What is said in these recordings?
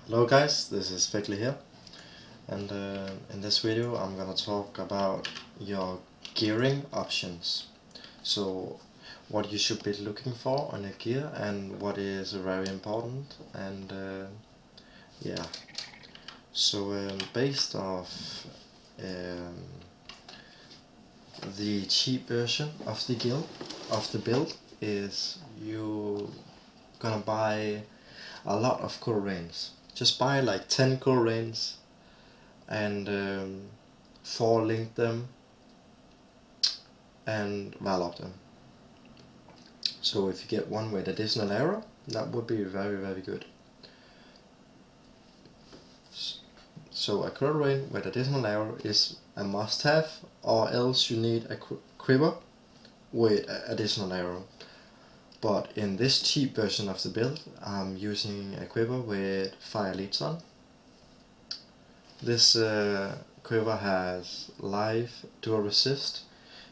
Hello guys, this is Fekli here, and in this video I'm gonna talk about your gearing options. So what you should be looking for on a gear and what is very important, and yeah. So based off the cheap version of the build is you gonna buy a lot of core reins. Just buy like 10 core reins and 4 link them and Valop them. So if you get one with additional arrow, that would be very good. So a core rein with additional arrow is a must have, or else you need a quiver with additional arrow. But in this cheap version of the build, I'm using a quiver with fire leads on. This quiver has life, dual resist,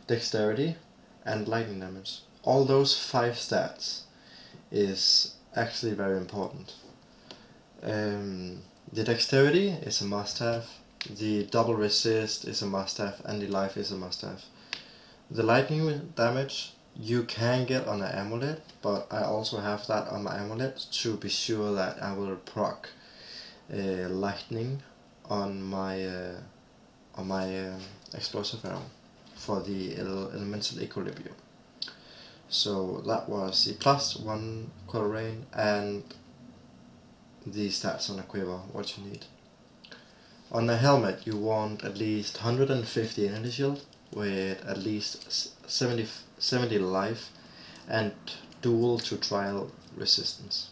dexterity and lightning damage. All those 5 stats is actually very important. The dexterity is a must have, the double resist is a must have, and the life is a must have. The lightning damage you can get on an amulet, but I also have that on my amulet to be sure that I will proc lightning on my explosive arrow for the elemental equilibrium. So that was the +1 core rein and the stats on a quiver, what you need. On a helmet you want at least 150 energy shield with at least 70 life and dual to trial resistance.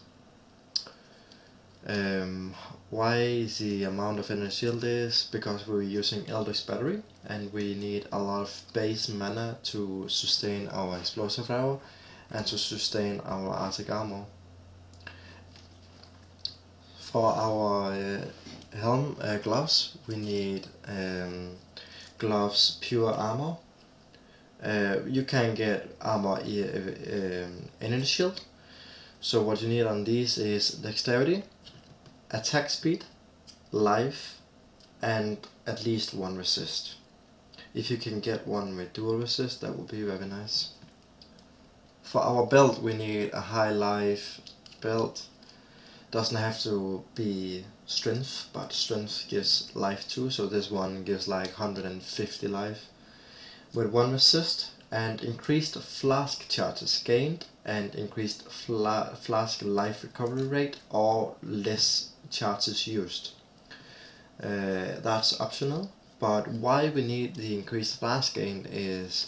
Why the amount of energy shield is because we're using Eldritch Battery and we need a lot of base mana to sustain our explosive arrow and to sustain our Arctic armor. For our helm gloves we need gloves pure armor. You can get armor energy shield. So what you need on these is dexterity, attack speed, life and at least 1 resist. If you can get one with dual resist, that would be very nice. For our belt we need a high life belt. Doesn't have to be strength, but strength gives life too, so this one gives like 150 life with 1 resist and increased flask charges gained and increased flask life recovery rate or less charges used. That's optional, but why we need the increased flask gain is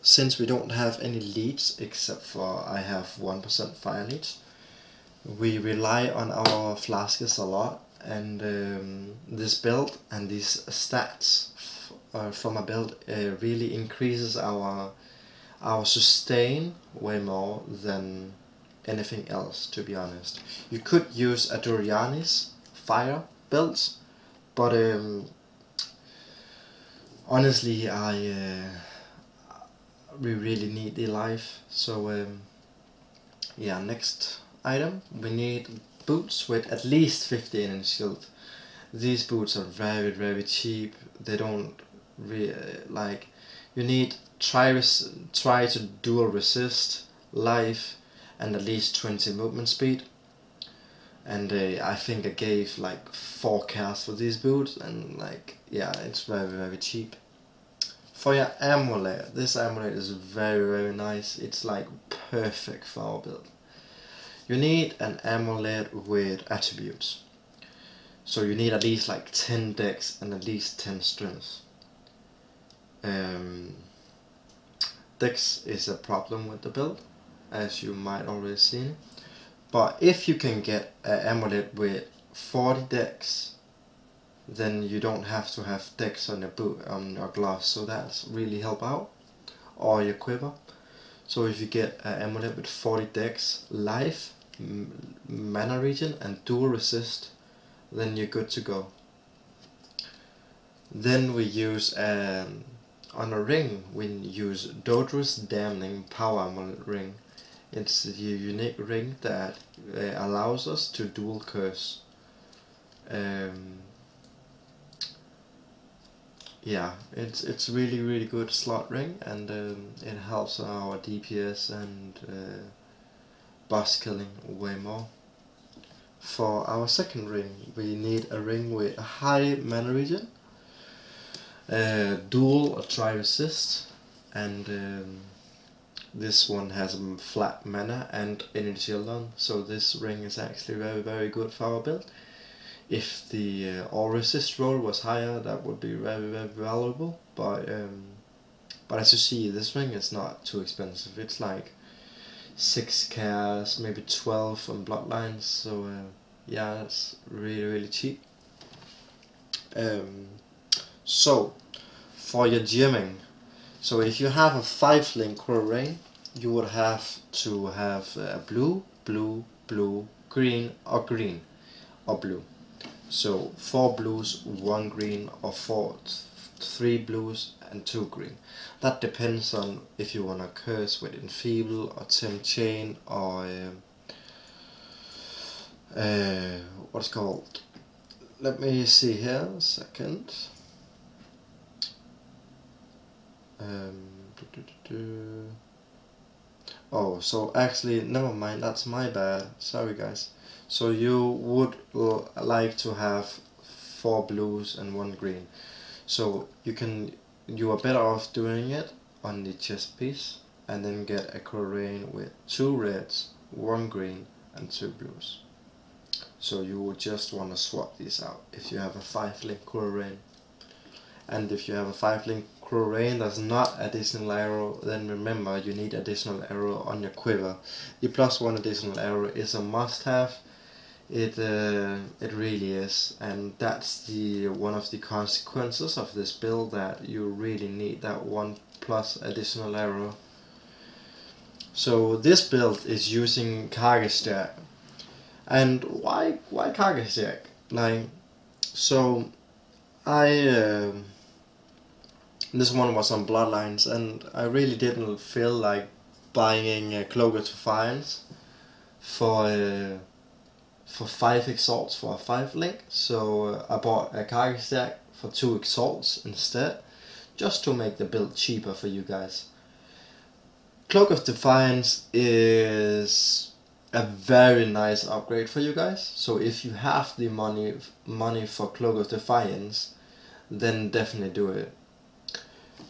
since we don't have any leads except for I have 1% fire leads. We rely on our flasks a lot, and this build and these stats from a build really increases our sustain way more than anything else, to be honest. You could use a Dorianis fire builds, but honestly we really need the life. So yeah, next item we need boots with at least 50 energy shield. These boots are very cheap. They don't like, you need try to dual resist, life and at least 20 movement speed. And I think I gave like 4 casts for these boots, and like, yeah, it's very cheap. For your amulet, this amulet is very nice. It's like perfect for our build. You need an amulet with attributes. So you need at least like 10 dex and at least 10 strength. Dex is a problem with the build, as you might already see. But if you can get an amulet with 40 dex, then you don't have to have dex on your boot, on your gloves, so that's really help out. Or your quiver. So if you get an amulet with 40 dex, life, mana regen and dual resist, then you're good to go. Then we use on a ring we use Dodrus Damning Power Amulet ring. It's the unique ring that allows us to dual curse. Yeah, it's really good slot ring, and it helps our DPS and boss killing way more. For our second ring, we need a ring with a high mana regen, dual or tri resist, and this one has flat mana and energy shield on, so this ring is actually very good for our build. If the all resist roll was higher, that would be very valuable, but as you see, this ring is not too expensive. It's like 6 cares, maybe 12 on bloodlines, so yeah, that's really cheap. So for your gemming, so if you have a 5-link Crow-Rain, you would have to have blue, green, or blue. So 4 blues, 1 green, or 3 blues and 2 green. That depends on if you want to curse with Enfeeble or Tempt Chain or what's called. Let me see here a second. Oh, so actually, never mind, that's my bad, sorry guys. So you would like to have 4 blues and 1 green. So you are better off doing it on the chest piece, and then get a Crow-Rain with 2 reds, 1 green and 2 blues. So you would just want to swap these out if you have a 5-link Crow-Rain. And if you have a 5-link Crow-Rain that's not additional arrow, then remember you need additional arrow on your quiver. The +1 additional arrow is a must-have. It really is, and that's one of the consequences of this build, that you really need that 1+ additional arrow. So this build is using Kargestjerk. And why Kargestjerk? Like, so this one was on Bloodlines, and I really didn't feel like buying a Cloak of Defiance for 5 exalts for a 5-link, so I bought a Kargestjerk for 2 exalts instead, just to make the build cheaper for you guys. Cloak of Defiance is a very nice upgrade for you guys, so if you have the money for Cloak of Defiance, then definitely do it.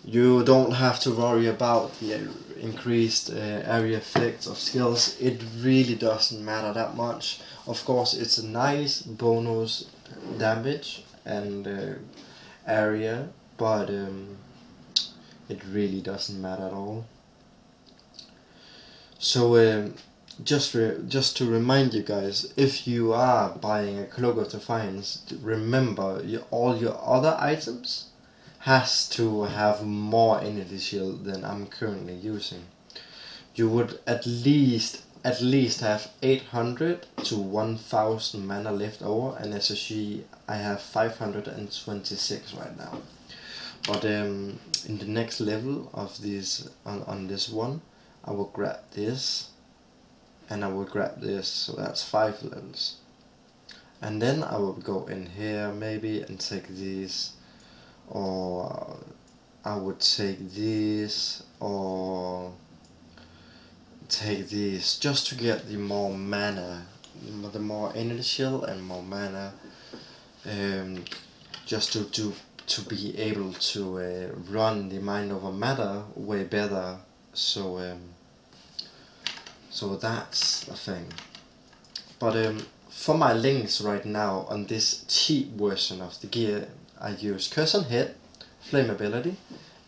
You don't have to worry about the increased area effects of skills. It really doesn't matter that much. Of course, it's a nice bonus damage and area, but it really doesn't matter at all. So just to remind you guys, if you are buying a Cloak of Defiance, remember all your other items has to have more energy shield than I'm currently using. You would at least have 800 to 1000 mana left over, and as you see, I have 526 right now. But in the next level of this, on this one, I will grab this, and I will grab this, so that's 5 levels. And then I will go in here maybe and take these, or I would take these, or take these, just to get the more mana, the more energy shield and more mana, just to be able to run the Mind Over Matter way better. So so that's the thing. But for my links right now on this cheap version of the gear, I use Curse on Hit, Flame Ability,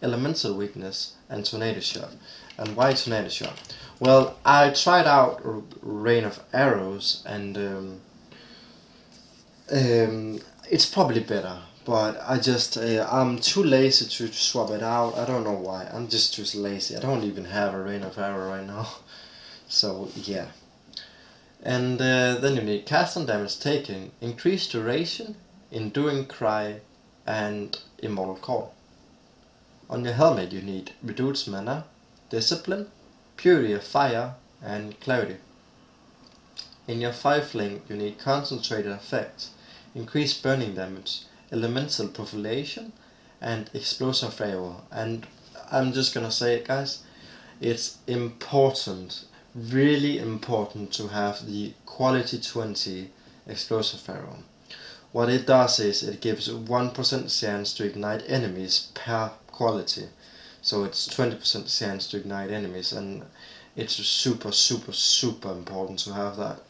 Elemental Weakness, and Tornado Shot. And why Tornado Shot? Well, I tried out Rain of Arrows, and it's probably better, but I'm too lazy to swap it out. I don't know why. I'm just too lazy. I don't even have a Rain of Arrow right now. So yeah. And then you need Cast on Damage Taken, Increased Duration, Enduring Cry, and Immortal Call. On your helmet you need Reduced Mana, Discipline, Purity of Fire, and Clarity. In your 5-link you need Concentrated Effect, increased burning damage, elemental proliferation, and explosive flavor. And I'm just gonna say it, guys, it's important, really important, to have the quality 20 explosive flavor. What it does is it gives 1% chance to ignite enemies per quality. So it's 20% chance to ignite enemies, and it's super important to have that.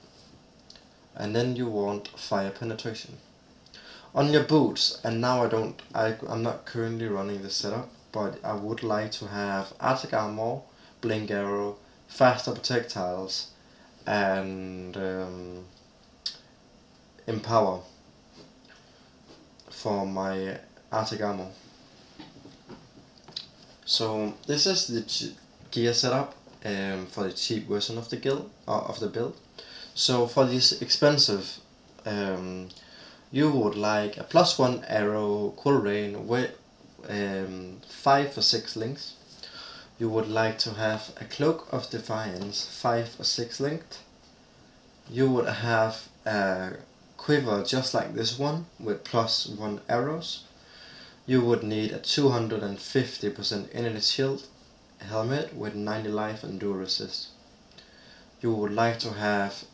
And then you want fire penetration on your boots. And now I'm not currently running the setup, but I would like to have attack armor, blink arrow, faster projectiles, and empower for my attack armor. So this is the gear setup for the cheap version of the build. So for this expensive, you would like a +1 arrow, cool rain with 5 or 6 links. You would like to have a cloak of defiance, 5 or 6 linked. You would have a quiver just like this one with +1 arrows. You would need a 250% energy shield helmet with 90 life and dual resist. You would like to have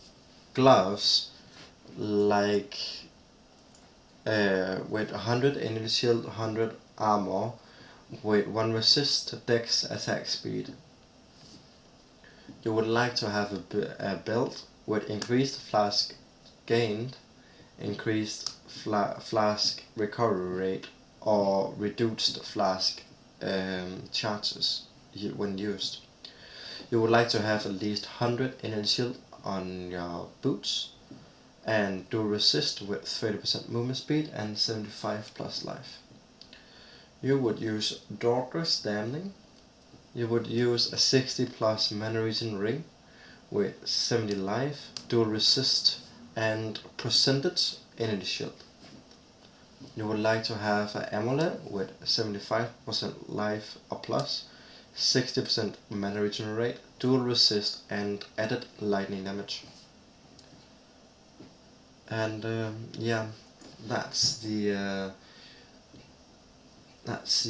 gloves like with 100 energy shield, 100 armor, with 1 resist, dex, attack speed. You would like to have a belt with increased flask gained, increased flask recovery rate, or reduced flask charges when used. You would like to have at least 100 energy shield on your boots, and dual resist with 30% movement speed and 75 plus life. You would use Daedrus Damning. You would use a 60 plus mana regen ring with 70 life, dual resist, and percentage energy shield. You would like to have an amulet with 75% life or plus, 60% mana regen rate, dual resist, and added lightning damage. And yeah, that's the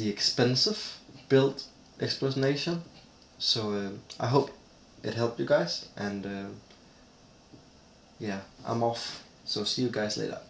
expensive build explanation. So I hope it helped you guys, and yeah, I'm off. So see you guys later.